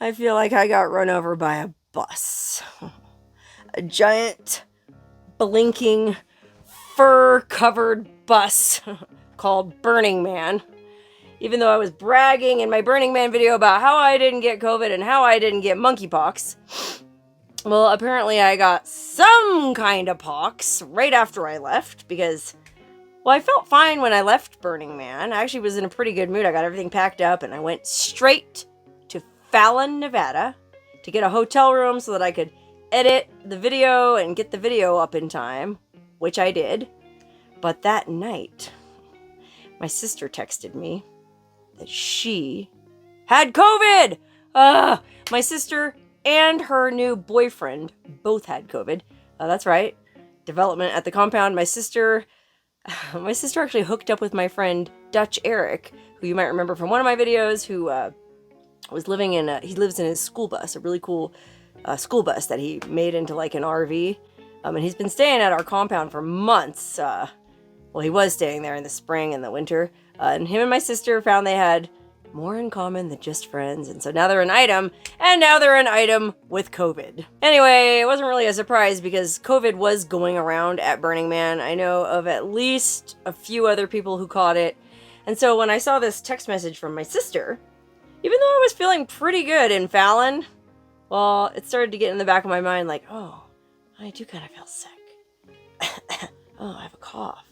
I feel like I got run over by a bus. A giant, blinking, fur-covered bus called Burning Man. Even though I was bragging in my Burning Man video about how I didn't get COVID and how I didn't get monkeypox, well, apparently I got some kind of pox right after I left because, well, I felt fine when I left Burning Man. I actually was in a pretty good mood. I got everything packed up and I went straight to Fallon, Nevada to get a hotel room so that I could edit the video and get the video up in time, which I did. But that night, my sister texted me that she had COVID. My sister and her new boyfriend both had COVID. That's right. Development at the compound. My sister actually hooked up with my friend Dutch Eric, who you might remember from one of my videos, who he lives in his school bus, a really cool school bus that he made into like an RV. And he's been staying at our compound for months. Well, he was staying there in the spring and the winter. And him and my sister found they had more in common than just friends. And so now they're an item, and now they're an item with COVID. Anyway, it wasn't really a surprise because COVID was going around at Burning Man. I know of at least a few other people who caught it. And so when I saw this text message from my sister, even though I was feeling pretty good in Fallon, well, it started to get in the back of my mind like, oh, I do kind of feel sick. Oh, I have a cough.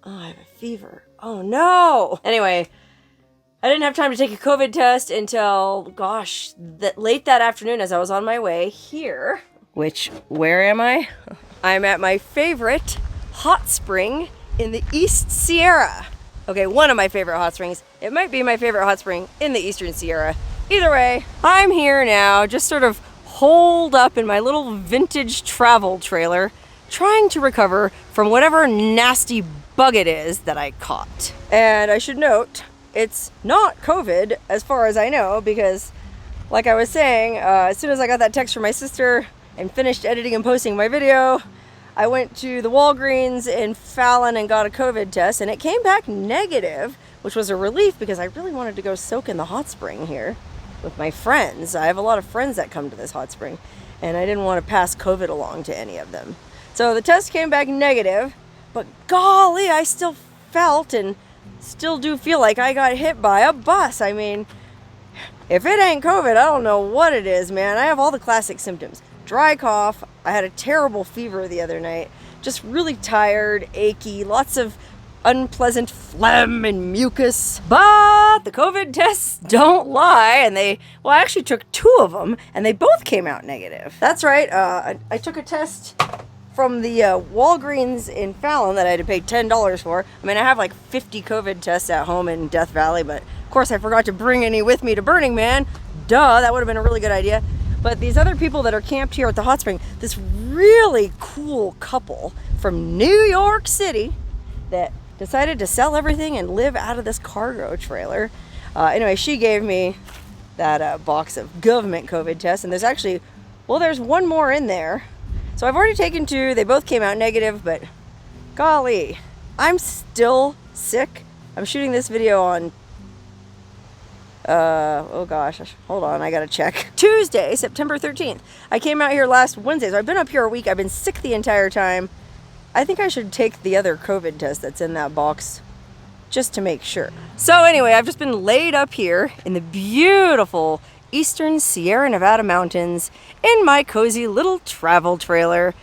Oh, I have a fever. Oh, no. Anyway, I didn't have time to take a COVID test until, gosh, late that afternoon as I was on my way here. Where am I? I'm at my favorite hot spring in the East Sierra. Okay, one of my favorite hot springs. It might be my favorite hot spring in the Eastern Sierra. Either way, I'm here now, just sort of holed up in my little vintage travel trailer, trying to recover from whatever nasty bug it is that I caught. And I should note, it's not COVID as far as I know, because like I was saying, as soon as I got that text from my sister and finished editing and posting my video, I went to the Walgreens in Fallon and got a COVID test, and it came back negative, which was a relief because I really wanted to go soak in the hot spring here with my friends. I have a lot of friends that come to this hot spring, and I didn't want to pass COVID along to any of them. So the test came back negative, but golly, I still felt and still do feel like I got hit by a bus. I mean, if it ain't COVID, I don't know what it is, man. I have all the classic symptoms. Dry cough. I had a terrible fever the other night. Just really tired, achy, lots of unpleasant phlegm and mucus. But the COVID tests don't lie, and I actually took 2 of them, and they both came out negative. That's right. I took a test from the Walgreens in Fallon that I had to pay $10 for. I mean, I have like 50 COVID tests at home in Death Valley, but of course I forgot to bring any with me to Burning Man. Duh, that would have been a really good idea. But these other people that are camped here at the hot spring, this really cool couple from New York City that decided to sell everything and live out of this cargo trailer. Anyway, she gave me that box of government COVID tests, and there's one more in there. So I've already taken 2. They both came out negative, but golly, I'm still sick. I'm shooting this video on, oh gosh, hold on, I gotta check. Tuesday, September 13th. I came out here last Wednesday, so I've been up here a week. I've been sick the entire time. I think I should take the other COVID test that's in that box just to make sure. So anyway, I've just been laid up here in the beautiful Eastern Sierra Nevada mountains in my cozy little travel trailer,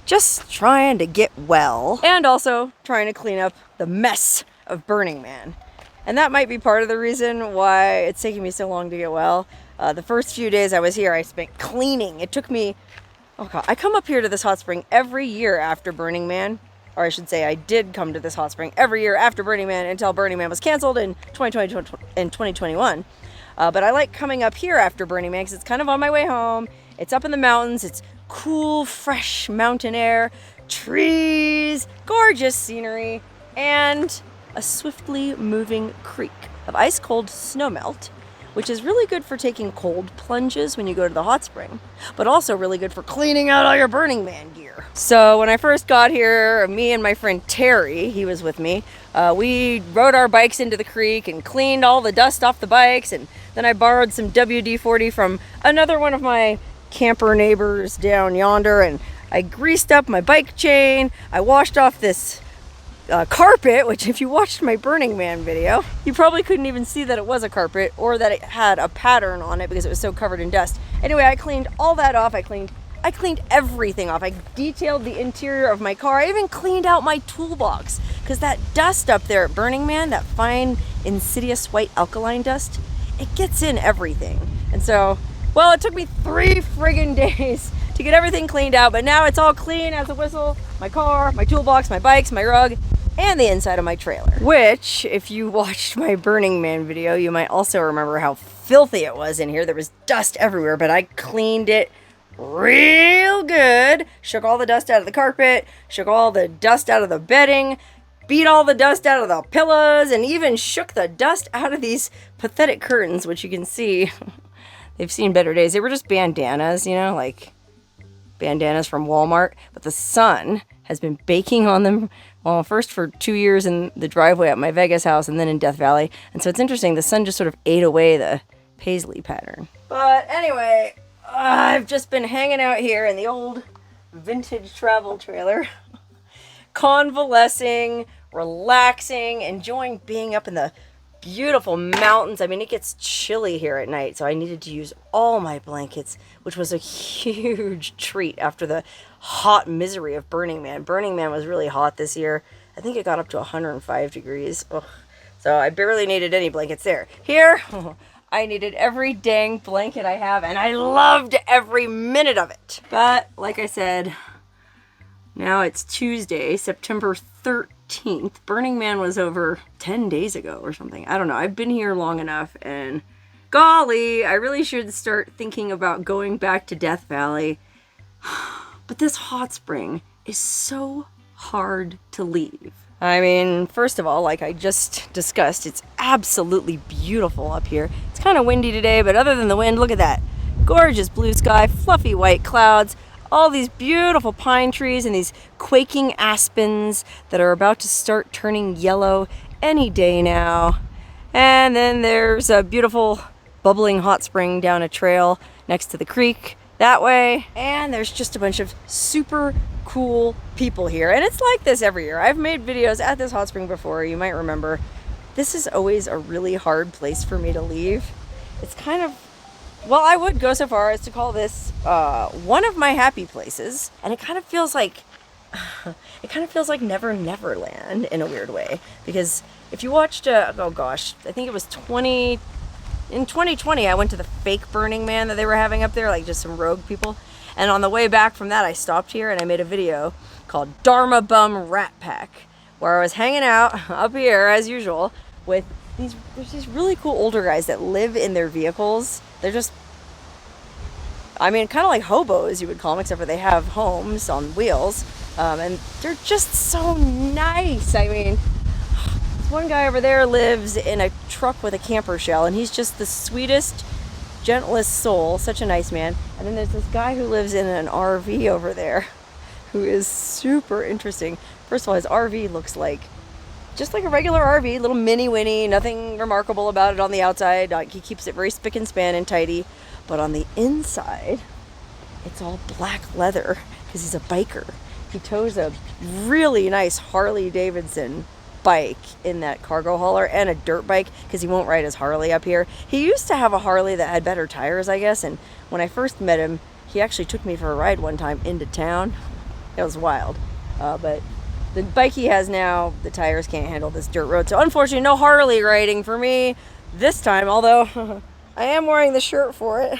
just trying to get well and also trying to clean up the mess of Burning Man. And that might be part of the reason why it's taking me so long to get well. The first few days I was here, I spent cleaning. It took me, oh God, I come up here to this hot spring every year after Burning Man. Or I should say I did come to this hot spring every year after Burning Man until Burning Man was canceled in 2020 and 2021. But I like coming up here after Burning Man because it's kind of on my way home. It's up in the mountains. It's cool, fresh mountain air, trees, gorgeous scenery, and a swiftly moving creek of ice-cold snowmelt, which is really good for taking cold plunges when you go to the hot spring, but also really good for cleaning out all your Burning Man gear. So when I first got here, me and my friend Terry, he was with me, We rode our bikes into the creek and cleaned all the dust off the bikes, and then I borrowed some WD-40 from another one of my camper neighbors down yonder, and I greased up my bike chain. I washed off this carpet, which if you watched my Burning Man video, you probably couldn't even see that it was a carpet or that it had a pattern on it because it was so covered in dust. Anyway, I cleaned all that off. I cleaned everything off. I detailed the interior of my car. I even cleaned out my toolbox because that dust up there at Burning Man, that fine, insidious white alkaline dust, it gets in everything. And so, well, it took me 3 friggin' days to get everything cleaned out, but now it's all clean as a whistle. My car, my toolbox, my bikes, my rug, and the inside of my trailer. Which, if you watched my Burning Man video, you might also remember how filthy it was in here. There was dust everywhere, but I cleaned it real good. Shook all the dust out of the carpet, shook all the dust out of the bedding, beat all the dust out of the pillows, and even shook the dust out of these pathetic curtains, which you can see they've seen better days. They were just bandanas, you know, like bandanas from Walmart, but the sun has been baking on them, well, first for 2 years in the driveway at my Vegas house and then in Death Valley. And so it's interesting, the sun just sort of ate away the paisley pattern. But anyway, I've just been hanging out here in the old vintage travel trailer, convalescing, relaxing, enjoying being up in the beautiful mountains. I mean, it gets chilly here at night, so I needed to use all my blankets, which was a huge treat after the hot misery of Burning Man. Burning Man was really hot this year. I think it got up to 105 degrees. Ugh. So I barely needed any blankets there. Here, I needed every dang blanket I have, and I loved every minute of it. But like I said, now it's Tuesday, September 13th. Burning Man was over 10 days ago or something. I don't know. I've been here long enough, and golly, I really should start thinking about going back to Death Valley. But this hot spring is so hard to leave. I mean, first of all, like I just discussed, it's absolutely beautiful up here. It's kind of windy today, but other than the wind, look at that. Gorgeous blue sky, fluffy white clouds, all these beautiful pine trees and these quaking aspens that are about to start turning yellow any day now. And then there's a beautiful bubbling hot spring down a trail next to the creek that way. And there's just a bunch of super cool people here. And it's like this every year. I've made videos at this hot spring before, you might remember. This is always a really hard place for me to leave. It's kind of, well, I would go so far as to call this one of my happy places. And it kind of feels like Never Neverland in a weird way. Because if you watched, oh gosh, I think it was in 2020, I went to the fake Burning Man that they were having up there, like just some rogue people. And on the way back from that, I stopped here and I made a video called Dharma Bum Rat Pack, where I was hanging out up here as usual with there's these really cool older guys that live in their vehicles. They're just, I mean, kind of like hobos, you would call them, except for they have homes on wheels. And they're just so nice. I mean, this one guy over there lives in a truck with a camper shell, and he's just the sweetest, gentlest soul, such a nice man. And then there's this guy who lives in an RV over there who is super interesting. First of all, his RV looks like just like a regular RV, little mini Winnie, nothing remarkable about it on the outside. He keeps it very spick and span and tidy. But on the inside, it's all black leather because he's a biker. He tows a really nice Harley Davidson bike in that cargo hauler and a dirt bike because he won't ride his Harley up here. He used to have a Harley that had better tires, I guess, and when I first met him, he actually took me for a ride one time into town. It was wild. But the bike he has now, the tires can't handle this dirt road, so unfortunately no Harley riding for me this time, although I am wearing the shirt for it.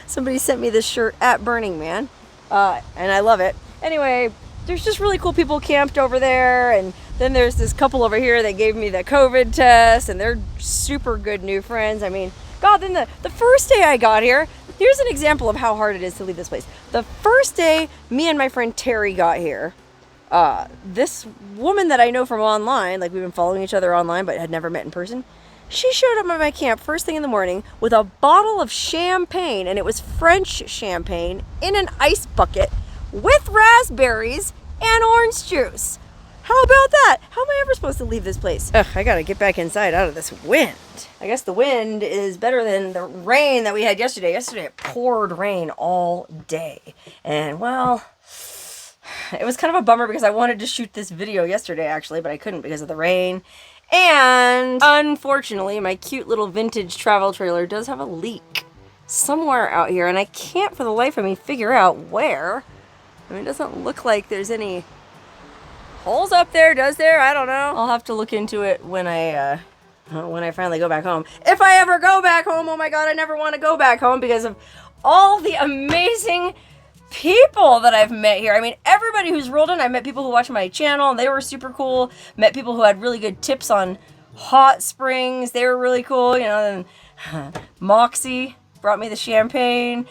Somebody sent me this shirt at Burning Man, and I love it. Anyway, there's just really cool people camped over there, and then there's this couple over here that gave me the COVID test, and they're super good new friends. I mean, God, then the first day I got here, here's an example of how hard it is to leave this place. The first day me and my friend Terry got here, this woman that I know from online, like we've been following each other online but had never met in person, she showed up at my camp first thing in the morning with a bottle of champagne, and it was French champagne in an ice bucket with raspberries and orange juice. How about that? How am I ever supposed to leave this place? Ugh, I gotta get back inside out of this wind. I guess the wind is better than the rain that we had yesterday. Yesterday it poured rain all day. And well, it was kind of a bummer because I wanted to shoot this video yesterday actually, but I couldn't because of the rain. And unfortunately, my cute little vintage travel trailer does have a leak somewhere out here, and I can't for the life of me figure out where. I mean, it doesn't look like there's any holes up there, does there? I don't know. I'll have to look into it when I finally go back home. If I ever go back home, oh my god, I never want to go back home because of all the amazing people that I've met here. I mean, everybody who's rolled in, I met people who watch my channel and they were super cool. Met people who had really good tips on hot springs. They were really cool, you know. And Moxie brought me the champagne.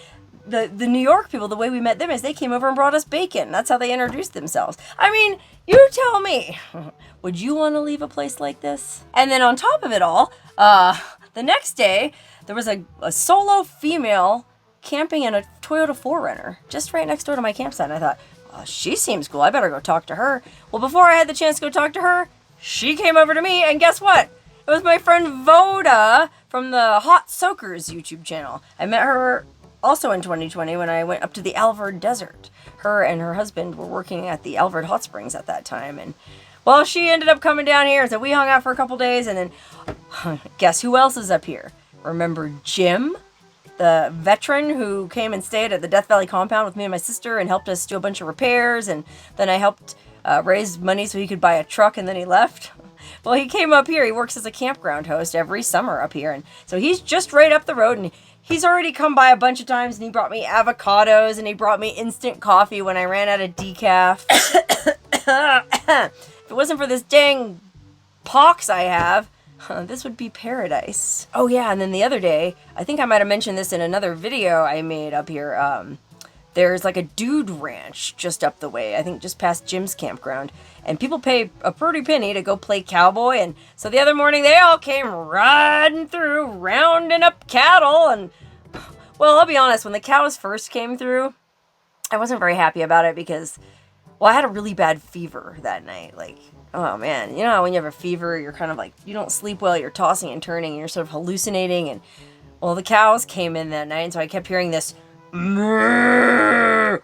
The New York people, the way we met them is they came over and brought us bacon. That's how they introduced themselves. I mean, you tell me, would you want to leave a place like this? And then on top of it all, the next day, there was a solo female camping in a Toyota 4Runner just right next door to my campsite. And I thought, oh, she seems cool. I better go talk to her. Well, before I had the chance to go talk to her, she came over to me, and guess what? It was my friend Voda from the Hot Soakers YouTube channel. I met her also in 2020 when I went up to the Alvord Desert. Her and her husband were working at the Alvord Hot Springs at that time, and well, she ended up coming down here, so we hung out for a couple days, and then guess who else is up here? Remember Jim, the veteran who came and stayed at the Death Valley compound with me and my sister and helped us do a bunch of repairs, and then I helped raise money so he could buy a truck, and then he left. Well, he came up here. He works as a campground host every summer up here, and so he's just right up the road, and he's already come by a bunch of times, and he brought me avocados, and he brought me instant coffee when I ran out of decaf. If it wasn't for this dang pox I have, this would be paradise. Oh yeah, and then the other day, I think I might have mentioned this in another video I made up here, there's like a dude ranch just up the way, I think just past Jim's campground, and people pay a pretty penny to go play cowboy, and so the other morning they all came riding through, rounding up cattle, and well, I'll be honest, when the cows first came through, I wasn't very happy about it because, well, I had a really bad fever that night, like, oh man, you know how when you have a fever, you're kind of like, you don't sleep well, you're tossing and turning, and you're sort of hallucinating, and well, the cows came in that night, and so I kept hearing this right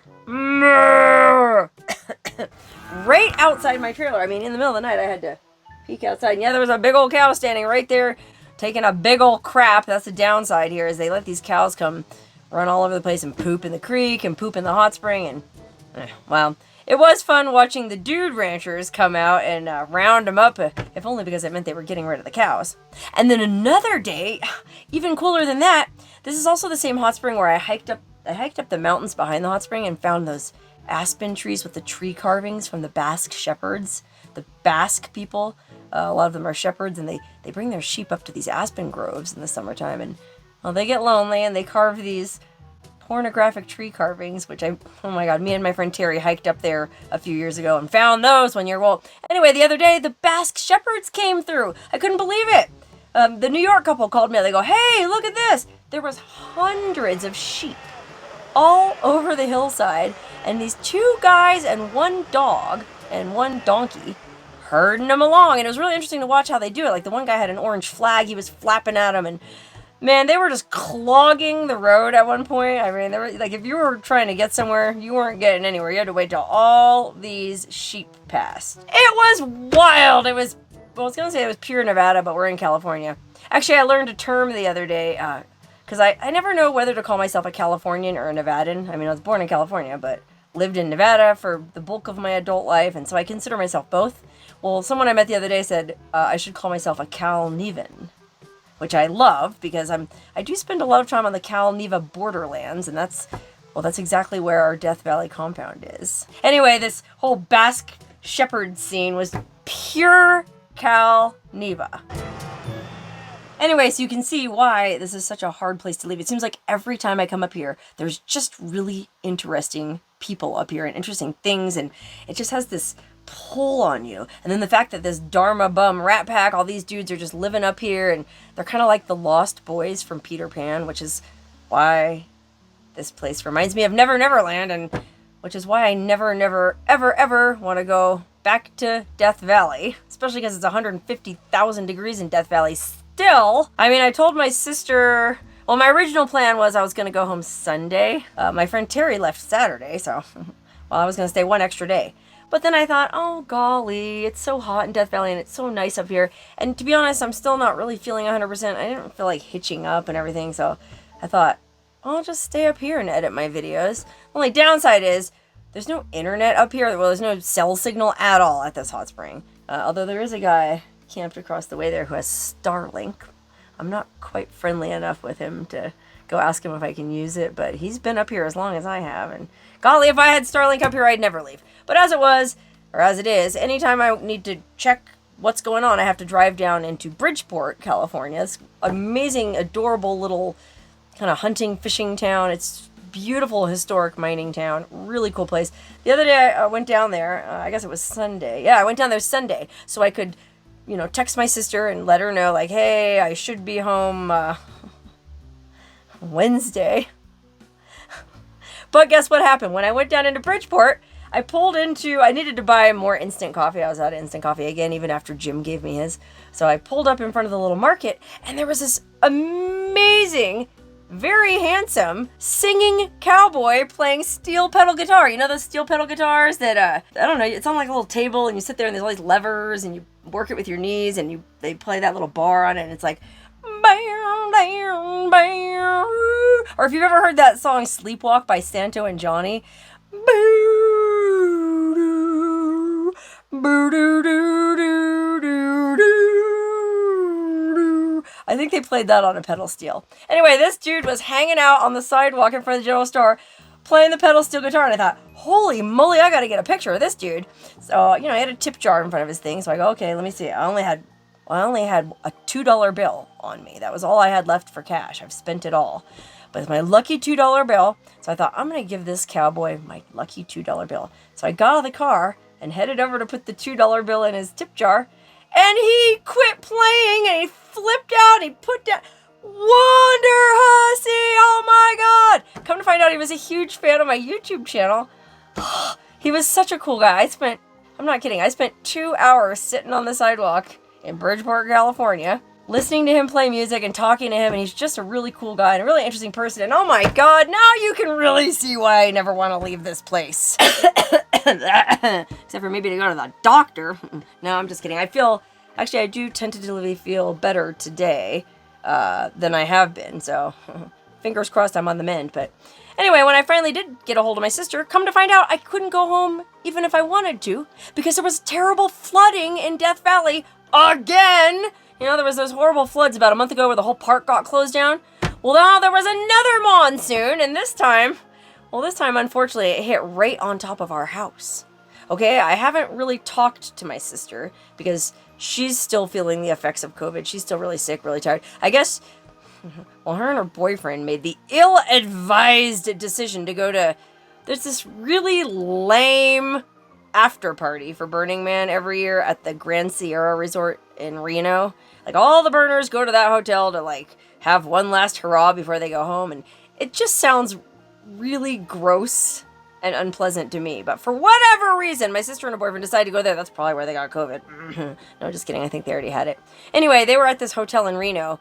outside my trailer. I mean, in the middle of the night, I had to peek outside. And yeah, there was a big old cow standing right there, taking a big old crap. That's the downside here, is they let these cows come run all over the place and poop in the creek and poop in the hot spring. And, well, it was fun watching the dude ranchers come out and round them up, if only because it meant they were getting rid of the cows. And then another day, even cooler than that, this is also the same hot spring where I hiked up the mountains behind the hot spring and found those aspen trees with the tree carvings from the Basque shepherds. The Basque people, a lot of them are shepherds, and they bring their sheep up to these aspen groves in the summertime, and well, they get lonely and they carve these pornographic tree carvings, which oh my god, me and my friend Terry hiked up there a few years ago and found those when you're, well, anyway, the other day the Basque shepherds came through. I couldn't believe it. The New York couple called me. They go, hey, look at this. There was hundreds of sheep all over the hillside, and these two guys and one dog and one donkey herding them along, and it was really interesting to watch how they do it. Like, the one guy had an orange flag, he was flapping at them, and man, they were just clogging the road at one point. I mean, they were like, if you were trying to get somewhere, you weren't getting anywhere. You had to wait till all these sheep passed. It was wild. It was, well, I was gonna say it was pure Nevada, but we're in California. Actually, I learned a term the other day, because I never know whether to call myself a Californian or a Nevadan. I mean, I was born in California, but lived in Nevada for the bulk of my adult life, and so I consider myself both. Well, someone I met the other day said I should call myself a Cal-Nevan, which I love because I do spend a lot of time on the Cal-Neva borderlands, and that's exactly where our Death Valley compound is. Anyway, this whole Basque shepherd scene was pure Cal-Neva. Anyway, so you can see why this is such a hard place to leave. It seems like every time I come up here, there's just really interesting people up here and interesting things, and it just has this pull on you. And then the fact that this Dharma bum rat pack, all these dudes are just living up here, and they're kind of like the lost boys from Peter Pan, which is why this place reminds me of Never Never Land, and which is why I never, never, ever, ever want to go back to Death Valley, especially because it's 150,000 degrees in Death Valley still. I mean, I told my sister, well, my original plan was I was going to go home Sunday. My friend Terry left Saturday, so well, I was going to stay one extra day. But then I thought, oh golly, it's so hot in Death Valley and it's so nice up here. And to be honest, I'm still not really feeling 100%. I didn't feel like hitching up and everything, so I thought, I'll just stay up here and edit my videos. The only downside is there's no internet up here. Well, there's no cell signal at all at this hot spring. Although there is a guy camped across the way there who has Starlink. I'm not quite friendly enough with him to go ask him if I can use it, but he's been up here as long as I have, and golly, if I had Starlink up here, I'd never leave. But as it was, or as it is, anytime I need to check what's going on, I have to drive down into Bridgeport, California. It's an amazing, adorable little kind of hunting, fishing town. It's beautiful, historic mining town. Really cool place. The other day I went down there, I guess it was Sunday. Yeah, I went down there Sunday so I could, you know, text my sister and let her know, like, hey, I should be home Wednesday. But guess what happened? When I went down into Bridgeport, I needed to buy more instant coffee. I was out of instant coffee again, even after Jim gave me his. So I pulled up in front of the little market, and there was this amazing, very handsome, singing cowboy playing steel pedal guitar. You know those steel pedal guitars that, I don't know, it's on like a little table, and you sit there, and there's all these levers, and you work it with your knees, and they play that little bar on it, and it's like, bam, bam, bam. Or if you've ever heard that song Sleepwalk by Santo and Johnny, boo, boo, doo, doo, doo, doo, doo. I think they played that on a pedal steel. Anyway, this dude was hanging out on the sidewalk in front of the general store playing the pedal steel guitar, and I thought, holy moly, I gotta get a picture of this dude. So, you know, he had a tip jar in front of his thing, so I go, okay, let me see. I only had a $2 bill on me. That was all I had left for cash. I've spent it all. But it's my lucky $2 bill. So I thought, I'm going to give this cowboy my lucky $2 bill. So I got out of the car and headed over to put the $2 bill in his tip jar. And he quit playing and he flipped out and he put down Wonderhussy. Oh my God. Come to find out, he was a huge fan of my YouTube channel. He was such a cool guy. I'm not kidding, I spent 2 hours sitting on the sidewalk in Bridgeport, California, listening to him play music and talking to him, and he's just a really cool guy and a really interesting person, and oh my God, now you can really see why I never want to leave this place. Except for maybe to go to the doctor. No, I'm just kidding. I do tentatively feel better today than I have been, so fingers crossed I'm on the mend. But anyway, when I finally did get a hold of my sister, come to find out I couldn't go home even if I wanted to, because there was terrible flooding in Death Valley again. You know, there was those horrible floods about a month ago where the whole park got closed down. Well, now there was another monsoon, and this time, unfortunately, it hit right on top of our house. Okay, I haven't really talked to my sister because she's still feeling the effects of COVID. She's still really sick, really tired. I guess, well, her and her boyfriend made the ill-advised decision to go to, there's this really lame after party for Burning Man every year at the Grand Sierra Resort in Reno. Like, all the burners go to that hotel to, like, have one last hurrah before they go home, and it just sounds really gross and unpleasant to me. But for whatever reason, my sister and her boyfriend decided to go there. That's probably where they got COVID. No, just kidding. I think they already had it. Anyway, they were at this hotel in Reno.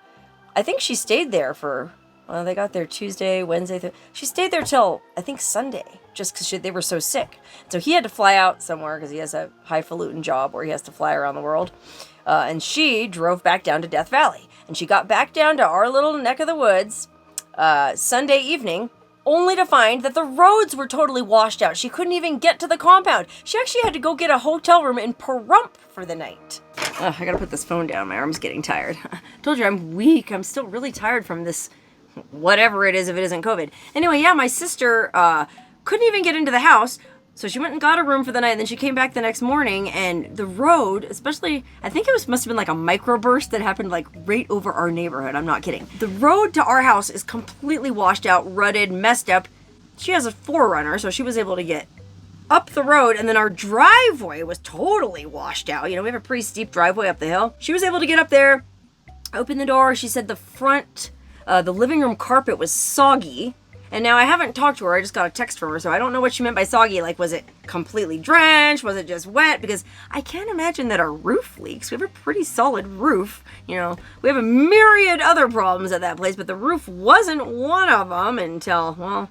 I think she stayed there for, well, they got there Tuesday, Wednesday. She stayed there till, I think, Sunday, just because they were so sick. So he had to fly out somewhere because he has a highfalutin job where he has to fly around the world. And she drove back down to Death Valley. And she got back down to our little neck of the woods Sunday evening, only to find that the roads were totally washed out. She couldn't even get to the compound. She actually had to go get a hotel room in Pahrump for the night. I gotta put this phone down. My arm's getting tired. I told you I'm weak. I'm still really tired from this, whatever it is, if it isn't COVID. Anyway, yeah, my sister couldn't even get into the house. So she went and got a room for the night, and then she came back the next morning, and the road, especially, I think it must have been like a microburst that happened like right over our neighborhood. I'm not kidding. The road to our house is completely washed out, rutted, messed up. She has a 4Runner, so she was able to get up the road, and then our driveway was totally washed out. You know, we have a pretty steep driveway up the hill. She was able to get up there, open the door. She said the front, the living room carpet was soggy. And now I haven't talked to her. I just got a text from her, so I don't know what she meant by soggy. Like, was it completely drenched? Was it just wet? Because I can't imagine that our roof leaks. We have a pretty solid roof. You know, we have a myriad other problems at that place, but the roof wasn't one of them until, well,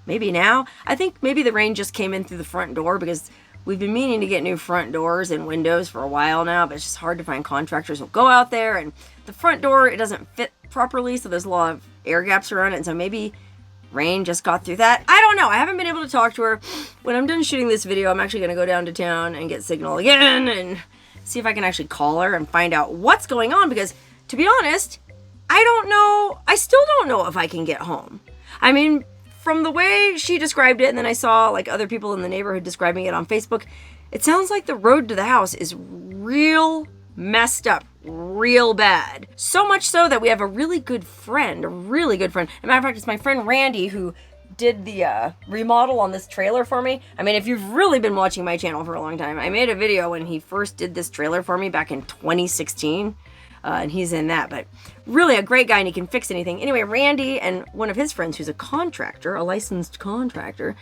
maybe now. I think maybe the rain just came in through the front door because we've been meaning to get new front doors and windows for a while now, but it's just hard to find contractors who'll go out there. And the front door, it doesn't fit properly, so there's a lot of air gaps around it, and so maybe rain just got through that. I don't know. I haven't been able to talk to her. When I'm done shooting this video, I'm actually going to go down to town and get signal again and see if I can actually call her and find out what's going on, because to be honest, I don't know. I still don't know if I can get home. I mean, from the way she described it, and then I saw like other people in the neighborhood describing it on Facebook, it sounds like the road to the house is real messed up, real bad. So much so that we have a really good friend. As a matter of fact, it's my friend Randy who did the remodel on this trailer for me. I mean, if you've really been watching my channel for a long time, I made a video when he first did this trailer for me back in 2016. And he's in that, but really a great guy, and he can fix anything. Anyway, Randy and one of his friends who's a contractor, a licensed contractor,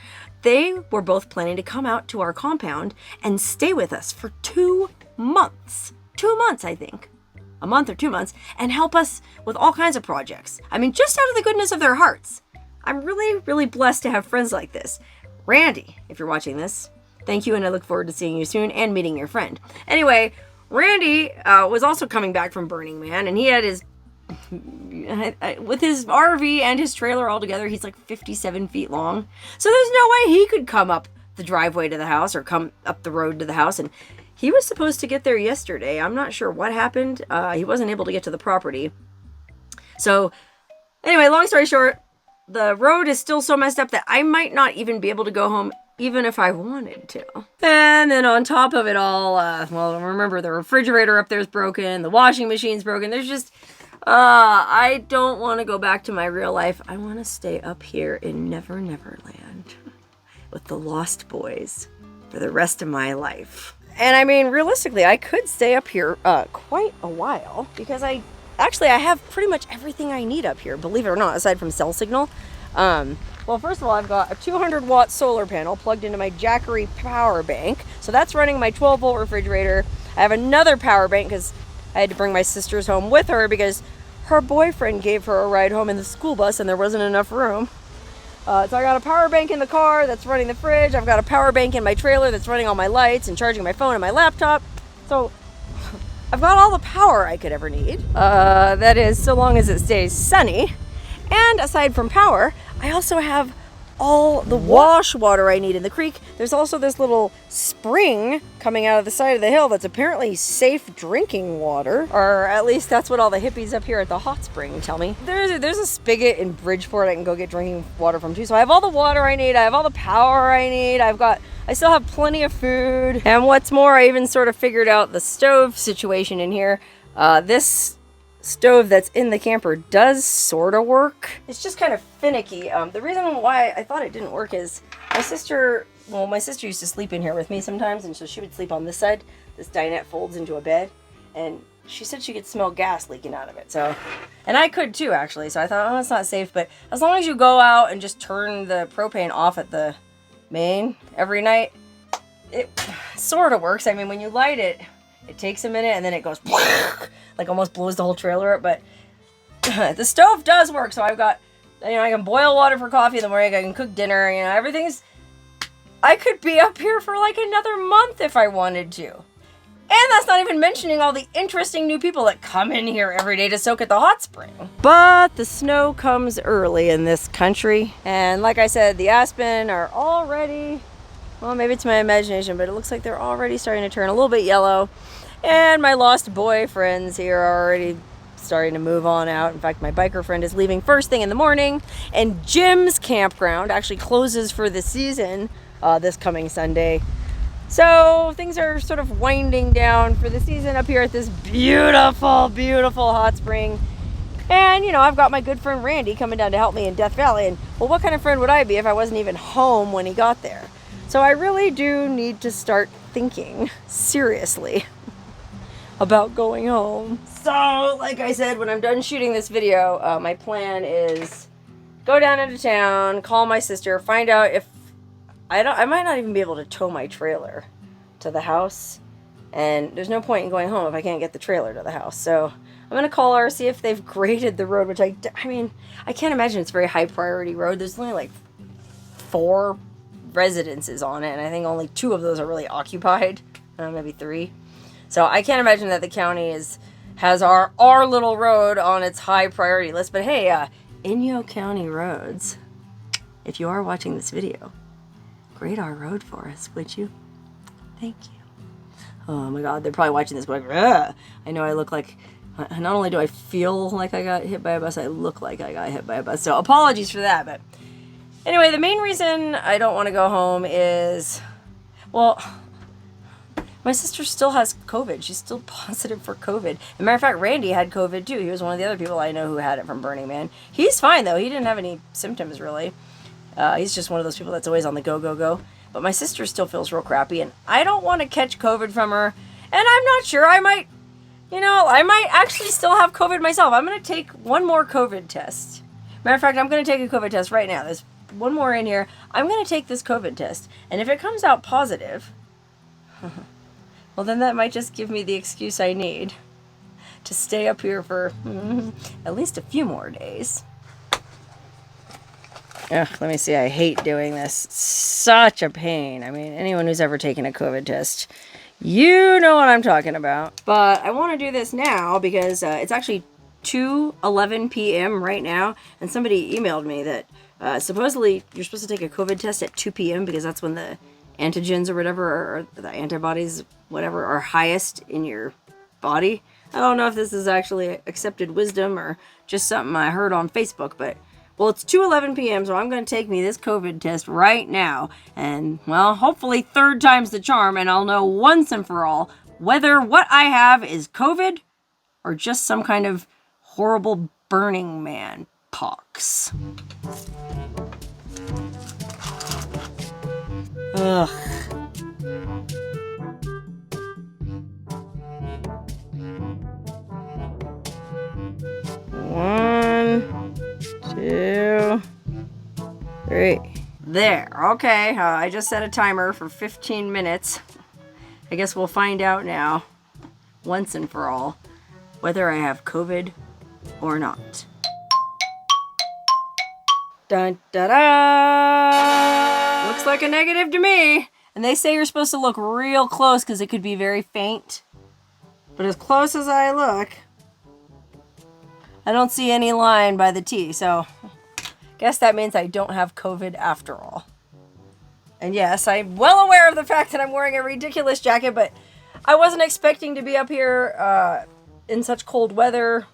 they were both planning to come out to our compound and stay with us for 2 months. 2 months, I think. A month or 2 months, and help us with all kinds of projects. I mean, just out of the goodness of their hearts. I'm really, really blessed to have friends like this. Randy, if you're watching this, thank you, and I look forward to seeing you soon and meeting your friend. Anyway, Randy was also coming back from Burning Man, and he had his, with his RV and his trailer all together, he's like 57 feet long. So there's no way he could come up the driveway to the house or come up the road to the house, and he was supposed to get there yesterday. I'm not sure what happened. He wasn't able to get to the property. So anyway, long story short, the road is still so messed up that I might not even be able to go home even if I wanted to. And then on top of it all, well, remember the refrigerator up there is broken, the washing machine's broken. There's just, I don't want to go back to my real life. I want to stay up here in Never Never Land with the Lost Boys for the rest of my life. And I mean, realistically, I could stay up here quite a while, because I have pretty much everything I need up here, believe it or not, aside from cell signal. Well, first of all, I've got a 200-watt solar panel plugged into my Jackery power bank. So that's running my 12-volt refrigerator. I have another power bank because I had to bring my sisters home with her because her boyfriend gave her a ride home in the school bus and there wasn't enough room. So I got a power bank in the car that's running the fridge. I've got a power bank in my trailer that's running all my lights and charging my phone and my laptop. So I've got all the power I could ever need. That is, so long as it stays sunny. And aside from power, I also have all the wash water I need in the creek. There's also this little spring coming out of the side of the hill that's apparently safe drinking water, or at least that's what all the hippies up here at the hot spring tell me. There's a spigot in Bridgeport I can go get drinking water from too. So I have all the water I need, I have all the power I need, I still have plenty of food. And what's more, I even sort of figured out the stove situation in here. This stove that's in the camper does sort of work. It's just kind of finicky. The reason why I thought it didn't work is my sister used to sleep in here with me sometimes, and so she would sleep on this side. This dinette folds into a bed, and she said she could smell gas leaking out of it. So, and I could too, actually. So I thought, oh, it's not safe, but as long as you go out and just turn the propane off at the main every night, it sort of works. I mean, when you light it, it takes a minute and then it goes like almost blows the whole trailer up, but the stove does work. So I've got, I can boil water for coffee in the morning, I can cook dinner, everything's, I could be up here for like another month if I wanted to. And that's not even mentioning all the interesting new people that come in here every day to soak at the hot spring. But the snow comes early in this country. And like I said, the aspen are already, well, maybe it's my imagination, but it looks like they're already starting to turn a little bit yellow. And my lost boyfriends here are already starting to move on out. In fact, my biker friend is leaving first thing in the morning. And Jim's campground actually closes for the season this coming Sunday. So things are sort of winding down for the season up here at this beautiful, beautiful hot spring. And, I've got my good friend Randy coming down to help me in Death Valley. And, well, what kind of friend would I be if I wasn't even home when he got there? So I really do need to start thinking seriously about going home. So, like I said, when I'm done shooting this video, my plan is go down into town, call my sister, find out if I might not even be able to tow my trailer to the house, and there's no point in going home if I can't get the trailer to the house. So I'm gonna call her, see if they've graded the road, which I mean, I can't imagine it's a very high priority road. There's only like 4 residences on it, and I think only 2 of those are really occupied, maybe 3. So I can't imagine that the county has our little road on its high priority list. But hey, Inyo County Roads, if you are watching this video, grade our road for us, would you? Thank you. Oh my God, they're probably watching this going, ugh. I know I look like, not only do I feel like I got hit by a bus, I look like I got hit by a bus. So apologies for that. But anyway, the main reason I don't want to go home is, well, my sister still has COVID. She's still positive for COVID. As a matter of fact, Randy had COVID too. He was one of the other people I know who had it from Burning Man. He's fine though. He didn't have any symptoms really. He's just one of those people that's always on the go. But my sister still feels real crappy, and I don't want to catch COVID from her. And I'm not sure. I might actually still have COVID myself. I'm going to take one more COVID test. Matter of fact, I'm going to take a COVID test right now. There's one more in here. I'm going to take this COVID test. And if it comes out positive, well, then that might just give me the excuse I need to stay up here for at least a few more days. Ugh, let me see. I hate doing this. It's such a pain. I mean, anyone who's ever taken a COVID test, you know what I'm talking about. But I want to do this now because it's actually 2:11 p.m. right now. And somebody emailed me that supposedly you're supposed to take a COVID test at 2 p.m. because that's when the antigens or whatever, or the antibodies, whatever, are highest in your body. I don't know if this is actually accepted wisdom or just something I heard on Facebook, but well, it's 2:11 p.m., so I'm going to take me this COVID test right now. And, well, hopefully 3rd time's the charm, and I'll know once and for all whether what I have is COVID or just some kind of horrible Burning Man pox. Ugh. One, 2, 3. There. Okay. I just set a timer for 15 minutes. I guess we'll find out now, once and for all, whether I have COVID or not. Dun da da! Looks like a negative to me. And they say you're supposed to look real close because it could be very faint. But as close as I look, I don't see any line by the T, so guess that means I don't have COVID after all. And yes, I'm well aware of the fact that I'm wearing a ridiculous jacket, but I wasn't expecting to be up here in such cold weather,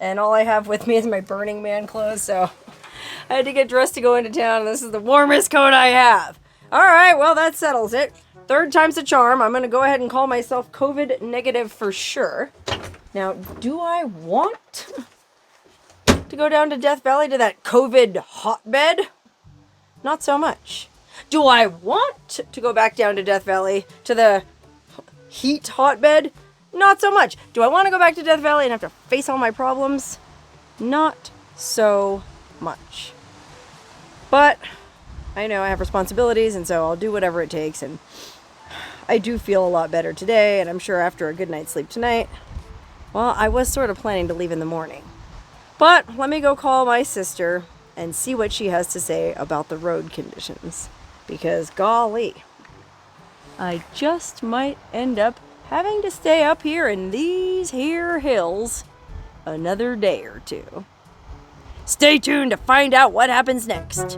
and all I have with me is my Burning Man clothes, so I had to get dressed to go into town, and this is the warmest coat I have. All right, well, that settles it. 3rd time's the charm. I'm going to go ahead and call myself COVID negative for sure. Now, do I want to go down to Death Valley to that COVID hotbed? Not so much. Do I want to go back down to Death Valley to the heat hotbed? Not so much. Do I want to go back to Death Valley and have to face all my problems? Not so much. But I know I have responsibilities, and so I'll do whatever it takes, and I do feel a lot better today, and I'm sure after a good night's sleep tonight, well, I was sort of planning to leave in the morning. But let me go call my sister and see what she has to say about the road conditions. Because golly, I just might end up having to stay up here in these here hills another day or two. Stay tuned to find out what happens next.